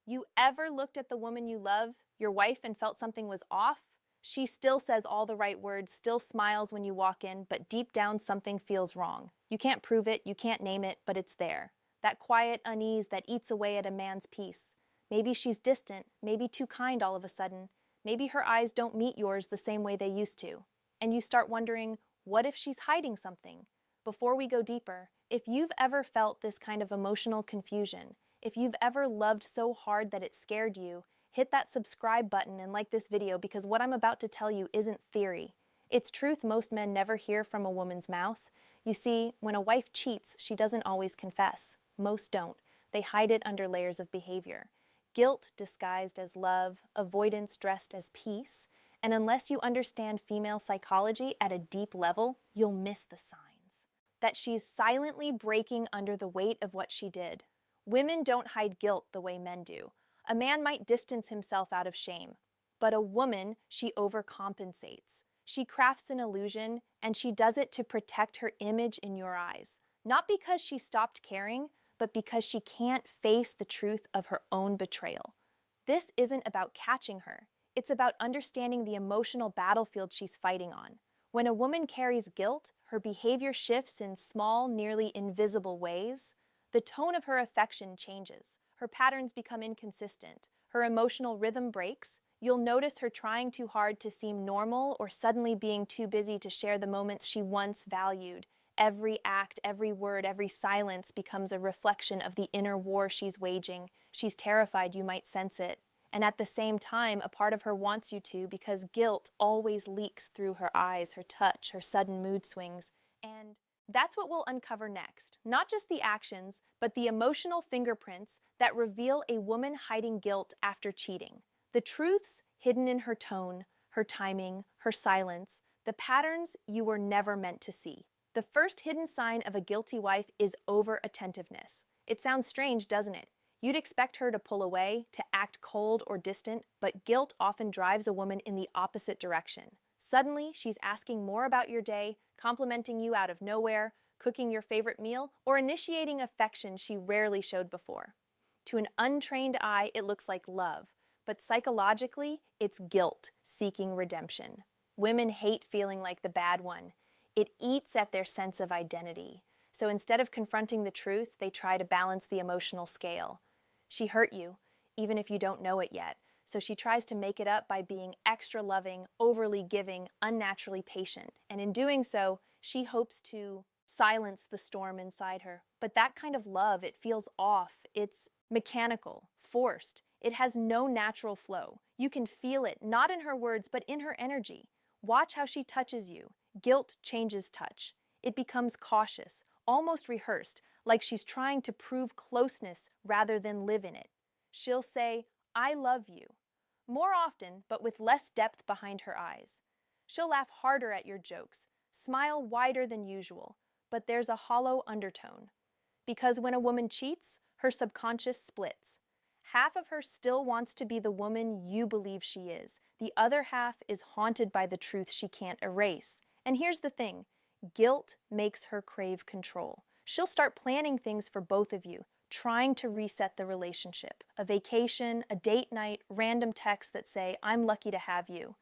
You ever looked at the woman you love, your wife, and felt something was off? She still says all the right words, still smiles when you walk in, but deep down something feels wrong. You can't prove it, you can't name it, but it's there. That quiet unease that eats away at a man's peace. Maybe she's distant, maybe too kind all of a sudden. Maybe her eyes don't meet yours the same way they used to. And you start wondering, what if she's hiding something? Before we go deeper, if you've ever felt this kind of emotional confusion, if you've ever loved so hard that it scared you, hit that subscribe button and like this video because what I'm about to tell you isn't theory. It's truth most men never hear from a woman's mouth. You see, when a wife cheats, she doesn't always confess. Most don't. They hide it under layers of behavior. Guilt disguised as love, avoidance dressed as peace, and unless you understand female psychology at a deep level, you'll miss the signs. That she's silently breaking under the weight of what she did. Women don't hide guilt the way men do. A man might distance himself out of shame, but a woman, she overcompensates. She crafts an illusion, and she does it to protect her image in your eyes. Not because she stopped caring, but because she can't face the truth of her own betrayal. This isn't about catching her. It's about understanding the emotional battlefield she's fighting on. When a woman carries guilt, her behavior shifts in small, nearly invisible ways. The tone of her affection changes. Her patterns become inconsistent. Her emotional rhythm breaks. You'll notice her trying too hard to seem normal or suddenly being too busy to share the moments she once valued. Every act, every word, every silence becomes a reflection of the inner war she's waging. She's terrified you might sense it. And at the same time, a part of her wants you to because guilt always leaks through her eyes, her touch, her sudden mood swings. And that's what we'll uncover next. Not just the actions, but the emotional fingerprints that reveal a woman hiding guilt after cheating. The truths hidden in her tone, her timing, her silence, the patterns you were never meant to see. The first hidden sign of a guilty wife is over-attentiveness. It sounds strange, doesn't it? You'd expect her to pull away, to act cold or distant, but guilt often drives a woman in the opposite direction. Suddenly, she's asking more about your day, complimenting you out of nowhere, cooking your favorite meal, or initiating affection she rarely showed before. To an untrained eye, it looks like love, but psychologically, it's guilt seeking redemption. Women hate feeling like the bad one. It eats at their sense of identity. So instead of confronting the truth, they try to balance the emotional scale. She hurt you, even if you don't know it yet. So she tries to make it up by being extra loving, overly giving, unnaturally patient. And in doing so, she hopes to silence the storm inside her. But that kind of love, it feels off. It's mechanical, forced. It has no natural flow. You can feel it, not in her words, but in her energy. Watch how she touches you. Guilt changes touch. It becomes cautious, almost rehearsed, like she's trying to prove closeness rather than live in it. She'll say, "I love you," more often, but with less depth behind her eyes. She'll laugh harder at your jokes, smile wider than usual, but there's a hollow undertone. Because when a woman cheats, her subconscious splits. Half of her still wants to be the woman you believe she is. The other half is haunted by the truth she can't erase. And here's the thing, guilt makes her crave control. She'll start planning things for both of you, trying to reset the relationship. A vacation, a date night, random texts that say, "I'm lucky to have you."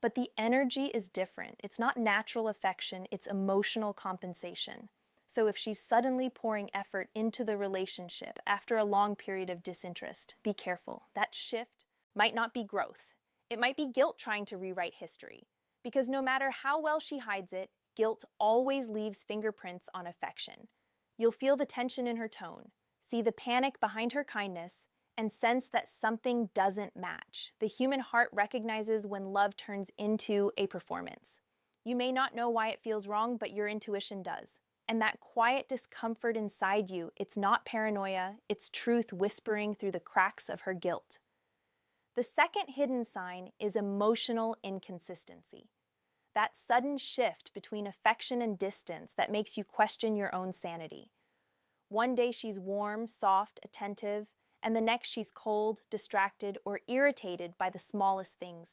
But the energy is different. It's not natural affection, it's emotional compensation. So if she's suddenly pouring effort into the relationship after a long period of disinterest, be careful. That shift might not be growth. It might be guilt trying to rewrite history. Because no matter how well she hides it, guilt always leaves fingerprints on affection. You'll feel the tension in her tone, see the panic behind her kindness, and sense that something doesn't match. The human heart recognizes when love turns into a performance. You may not know why it feels wrong, but your intuition does. And that quiet discomfort inside you, it's not paranoia, it's truth whispering through the cracks of her guilt. The second hidden sign is emotional inconsistency. That sudden shift between affection and distance that makes you question your own sanity. One day she's warm, soft, attentive, and the next she's cold, distracted, or irritated by the smallest things.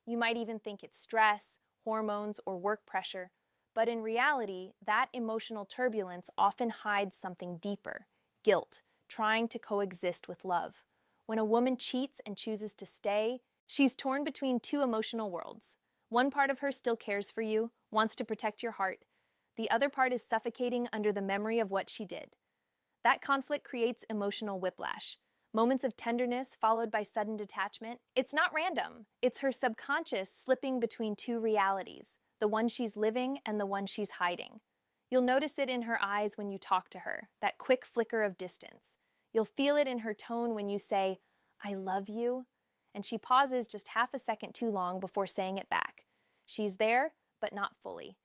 You might even think it's stress, hormones, or work pressure, but in reality, that emotional turbulence often hides something deeper, guilt, trying to coexist with love. When a woman cheats and chooses to stay, she's torn between two emotional worlds. One part of her still cares for you, wants to protect your heart. The other part is suffocating under the memory of what she did. That conflict creates emotional whiplash. Moments of tenderness followed by sudden detachment. It's not random. It's her subconscious slipping between two realities, the one she's living and the one she's hiding. You'll notice it in her eyes when you talk to her, that quick flicker of distance. You'll feel it in her tone when you say, "I love you," and she pauses just half a second too long before saying it back. She's there, but not fully.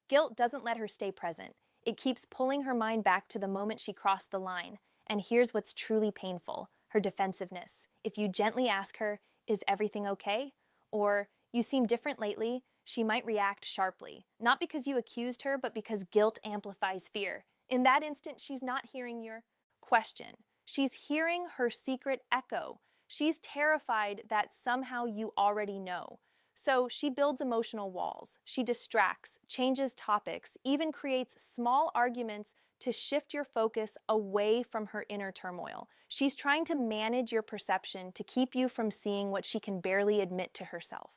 Guilt doesn't let her stay present. It keeps pulling her mind back to the moment she crossed the line. And here's what's truly painful: her defensiveness. If you gently ask her, "Is everything okay?" or "You seem different lately," she might react sharply. Not because you accused her, but because guilt amplifies fear. In that instant, she's not hearing your question. She's hearing her secret echo. She's terrified that somehow you already know. So she builds emotional walls. She distracts, changes topics, even creates small arguments to shift your focus away from her inner turmoil. She's trying to manage your perception to keep you from seeing what she can barely admit to herself.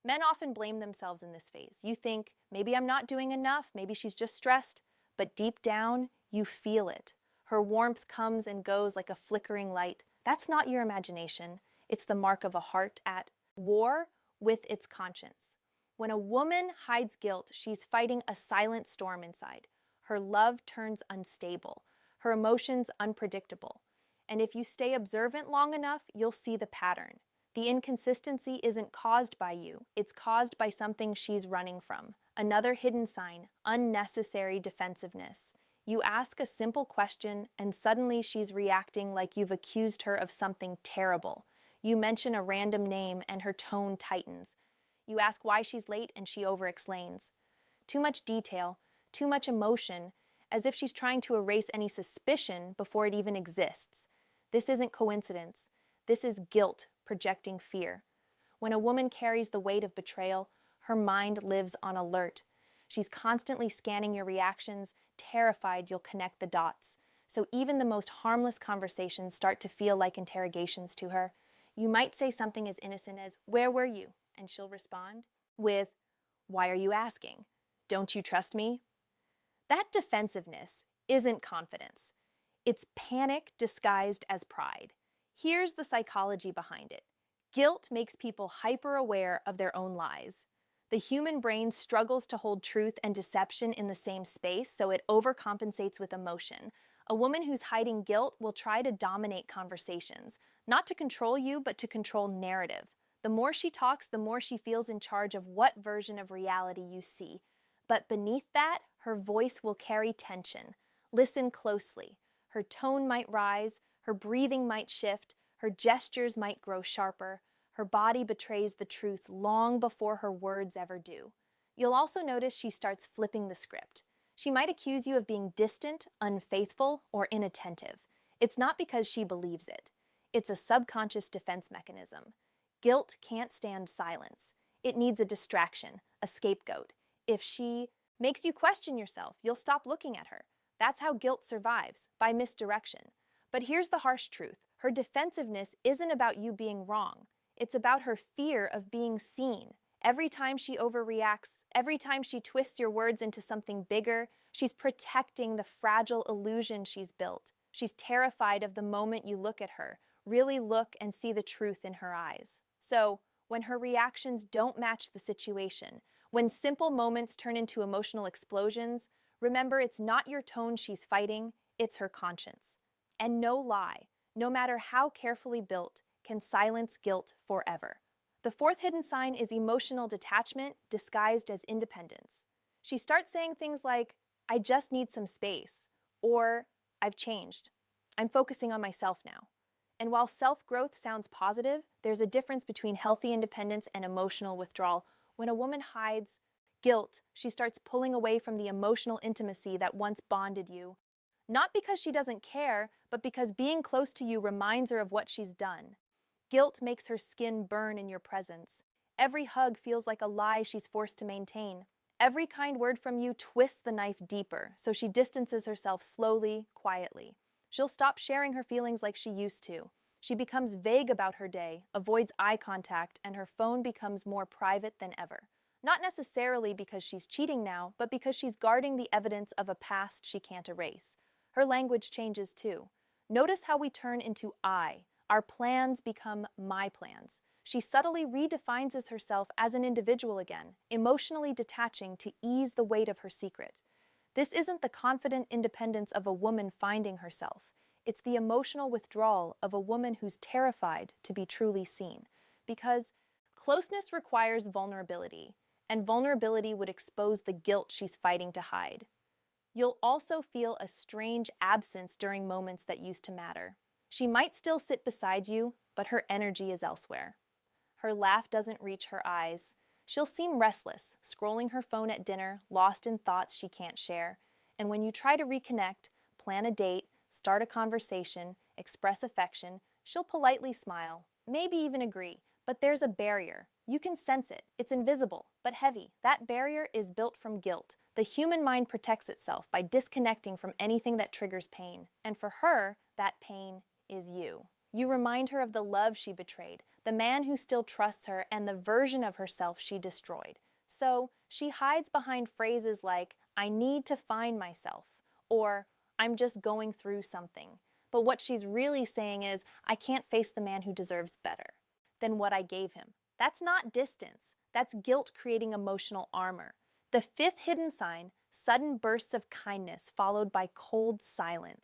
Men often blame themselves in this phase. You think, maybe I'm not doing enough, maybe she's just stressed, but deep down, you feel it. Her warmth comes and goes like a flickering light. That's not your imagination. It's the mark of a heart at war with its conscience. When a woman hides guilt, she's fighting a silent storm inside. Her love turns unstable, her emotions unpredictable. And if you stay observant long enough, you'll see the pattern. The inconsistency isn't caused by you, it's caused by something she's running from. Another hidden sign: unnecessary defensiveness. You ask a simple question, and suddenly she's reacting like you've accused her of something terrible. You mention a random name, and her tone tightens. You ask why she's late, and she over-explains. Too much detail, too much emotion, as if she's trying to erase any suspicion before it even exists. This isn't coincidence. This is guilt projecting fear. When a woman carries the weight of betrayal, her mind lives on alert. She's constantly scanning your reactions, terrified you'll connect the dots. So even the most harmless conversations start to feel like interrogations to her. You might say something as innocent as, "Where were you?" and she'll respond with, "Why are you asking? Don't you trust me?" That defensiveness isn't confidence. It's panic disguised as pride. Here's the psychology behind it. Guilt makes people hyper-aware of their own lies. The human brain struggles to hold truth and deception in the same space, so it overcompensates with emotion. A woman who's hiding guilt will try to dominate conversations, not to control you, but to control narrative. The more she talks, the more she feels in charge of what version of reality you see. But beneath that, her voice will carry tension. Listen closely. Her tone might rise, her breathing might shift, her gestures might grow sharper. Her body betrays the truth long before her words ever do. You'll also notice she starts flipping the script. She might accuse you of being distant, unfaithful, or inattentive. It's not because she believes it. It's a subconscious defense mechanism. Guilt can't stand silence. It needs a distraction, a scapegoat. If she makes you question yourself, you'll stop looking at her. That's how guilt survives, by misdirection. But here's the harsh truth. Her defensiveness isn't about you being wrong. It's about her fear of being seen. Every time she overreacts, every time she twists your words into something bigger, she's protecting the fragile illusion she's built. She's terrified of the moment you look at her, really look and see the truth in her eyes. So, when her reactions don't match the situation, when simple moments turn into emotional explosions, remember it's not your tone she's fighting, it's her conscience. And no lie, no matter how carefully built, can silence guilt forever. The fourth hidden sign is emotional detachment disguised as independence. She starts saying things like, "I just need some space," or "I've changed. I'm focusing on myself now." And while self-growth sounds positive, there's a difference between healthy independence and emotional withdrawal. When a woman hides guilt, she starts pulling away from the emotional intimacy that once bonded you. Not because she doesn't care, but because being close to you reminds her of what she's done. Guilt makes her skin burn in your presence. Every hug feels like a lie she's forced to maintain. Every kind word from you twists the knife deeper, so she distances herself slowly, quietly. She'll stop sharing her feelings like she used to. She becomes vague about her day, avoids eye contact, and her phone becomes more private than ever. Not necessarily because she's cheating now, but because she's guarding the evidence of a past she can't erase. Her language changes too. Notice how we turn into I. Our plans become my plans. She subtly redefines herself as an individual again, emotionally detaching to ease the weight of her secret. This isn't the confident independence of a woman finding herself. It's the emotional withdrawal of a woman who's terrified to be truly seen. Because closeness requires vulnerability, and vulnerability would expose the guilt she's fighting to hide. You'll also feel a strange absence during moments that used to matter. She might still sit beside you, but her energy is elsewhere. Her laugh doesn't reach her eyes. She'll seem restless, scrolling her phone at dinner, lost in thoughts she can't share. And when you try to reconnect, plan a date, start a conversation, express affection, she'll politely smile, maybe even agree, but there's a barrier. You can sense it. It's invisible, but heavy. That barrier is built from guilt. The human mind protects itself by disconnecting from anything that triggers pain. And for her, that pain is you. You remind her of the love she betrayed, the man who still trusts her, and the version of herself she destroyed. So she hides behind phrases like, I need to find myself, or I'm just going through something. But what she's really saying is, I can't face the man who deserves better than what I gave him. That's not distance. That's guilt creating emotional armor. The fifth hidden sign, sudden bursts of kindness followed by cold silence.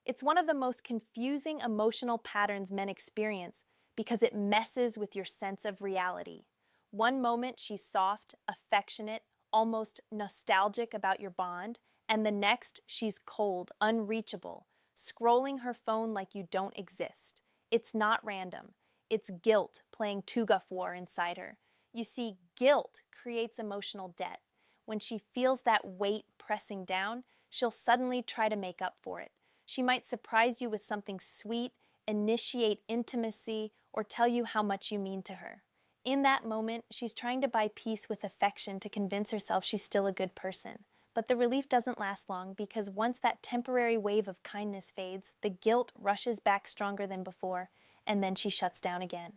It's one of the most confusing emotional patterns men experience because it messes with your sense of reality. One moment she's soft, affectionate, almost nostalgic about your bond, and the next she's cold, unreachable, scrolling her phone like you don't exist. It's not random. It's guilt playing Tugaf war inside her. You see, guilt creates emotional debt. When she feels that weight pressing down, she'll suddenly try to make up for it. She might surprise you with something sweet, initiate intimacy, or tell you how much you mean to her. In that moment, she's trying to buy peace with affection to convince herself she's still a good person. But the relief doesn't last long because once that temporary wave of kindness fades, the guilt rushes back stronger than before, and then she shuts down again.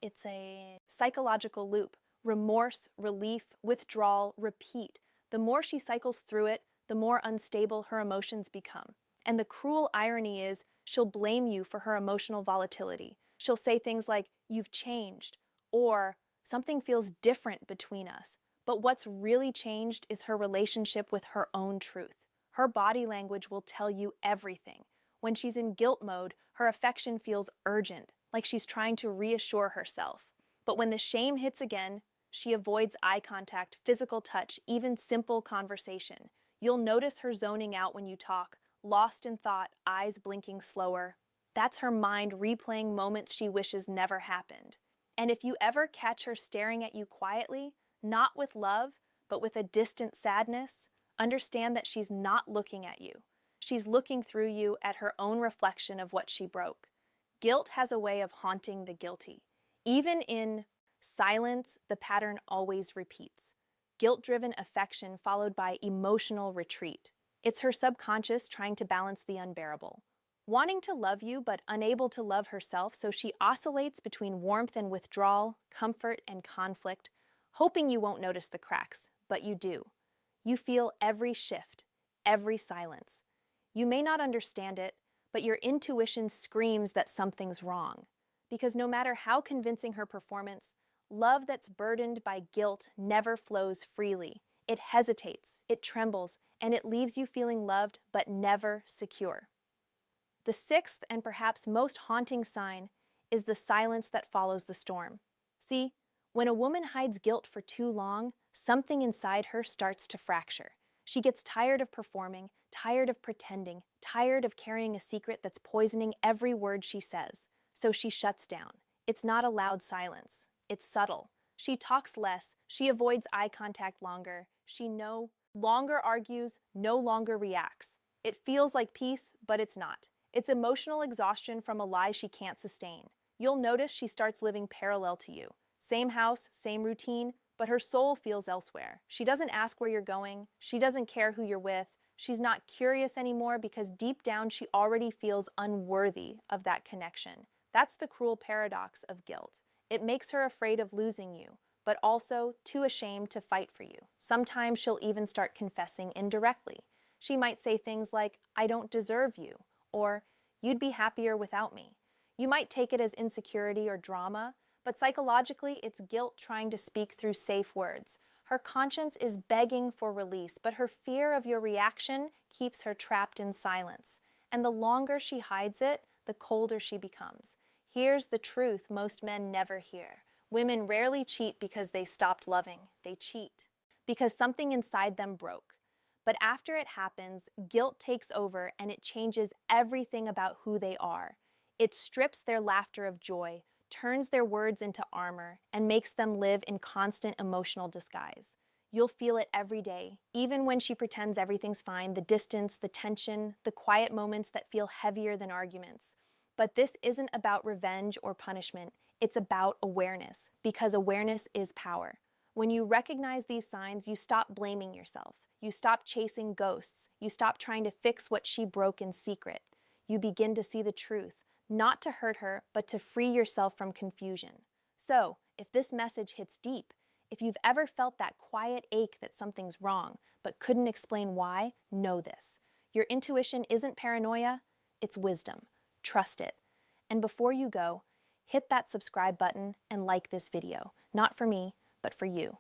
It's a psychological loop. Remorse, relief, withdrawal, repeat. The more she cycles through it, the more unstable her emotions become. And the cruel irony is, she'll blame you for her emotional volatility. She'll say things like, you've changed, or something feels different between us. But what's really changed is her relationship with her own truth. Her body language will tell you everything. When she's in guilt mode, her affection feels urgent, like she's trying to reassure herself. But when the shame hits again, she avoids eye contact, physical touch, even simple conversation. You'll notice her zoning out when you talk, lost in thought, eyes blinking slower. That's her mind replaying moments she wishes never happened. And if you ever catch her staring at you quietly, not with love, but with a distant sadness, understand that she's not looking at you. She's looking through you at her own reflection of what she broke. Guilt has a way of haunting the guilty. Even in silence, the pattern always repeats. Guilt-driven affection followed by emotional retreat. It's her subconscious trying to balance the unbearable. Wanting to love you but unable to love herself, so she oscillates between warmth and withdrawal, comfort and conflict, hoping you won't notice the cracks, but you do. You feel every shift, every silence. You may not understand it, but your intuition screams that something's wrong. Because no matter how convincing her performance, love that's burdened by guilt never flows freely. It hesitates, it trembles, and it leaves you feeling loved but never secure. The sixth and perhaps most haunting sign is the silence that follows the storm. See, when a woman hides guilt for too long, something inside her starts to fracture. She gets tired of performing, tired of pretending, tired of carrying a secret that's poisoning every word she says. So she shuts down. It's not a loud silence. It's subtle. She talks less. She avoids eye contact longer. She no longer argues, no longer reacts. It feels like peace, but it's not. It's emotional exhaustion from a lie she can't sustain. You'll notice she starts living parallel to you. Same house, same routine, but her soul feels elsewhere. She doesn't ask where you're going. She doesn't care who you're with. She's not curious anymore because deep down she already feels unworthy of that connection. That's the cruel paradox of guilt. It makes her afraid of losing you, but also too ashamed to fight for you. Sometimes she'll even start confessing indirectly. She might say things like, "I don't deserve you," or "You'd be happier without me." You might take it as insecurity or drama, but psychologically, it's guilt trying to speak through safe words. Her conscience is begging for release, but her fear of your reaction keeps her trapped in silence. And the longer she hides it, the colder she becomes. Here's the truth most men never hear. Women rarely cheat because they stopped loving. They cheat because something inside them broke. But after it happens, guilt takes over and it changes everything about who they are. It strips their laughter of joy, turns their words into armor, and makes them live in constant emotional disguise. You'll feel it every day, even when she pretends everything's fine, the distance, the tension, the quiet moments that feel heavier than arguments. But this isn't about revenge or punishment, it's about awareness, because awareness is power. When you recognize these signs, you stop blaming yourself. You stop chasing ghosts. You stop trying to fix what she broke in secret. You begin to see the truth, not to hurt her, but to free yourself from confusion. So, if this message hits deep, if you've ever felt that quiet ache that something's wrong, but couldn't explain why, know this. Your intuition isn't paranoia, it's wisdom. Trust it. And before you go, hit that subscribe button and like this video. Not for me, but for you.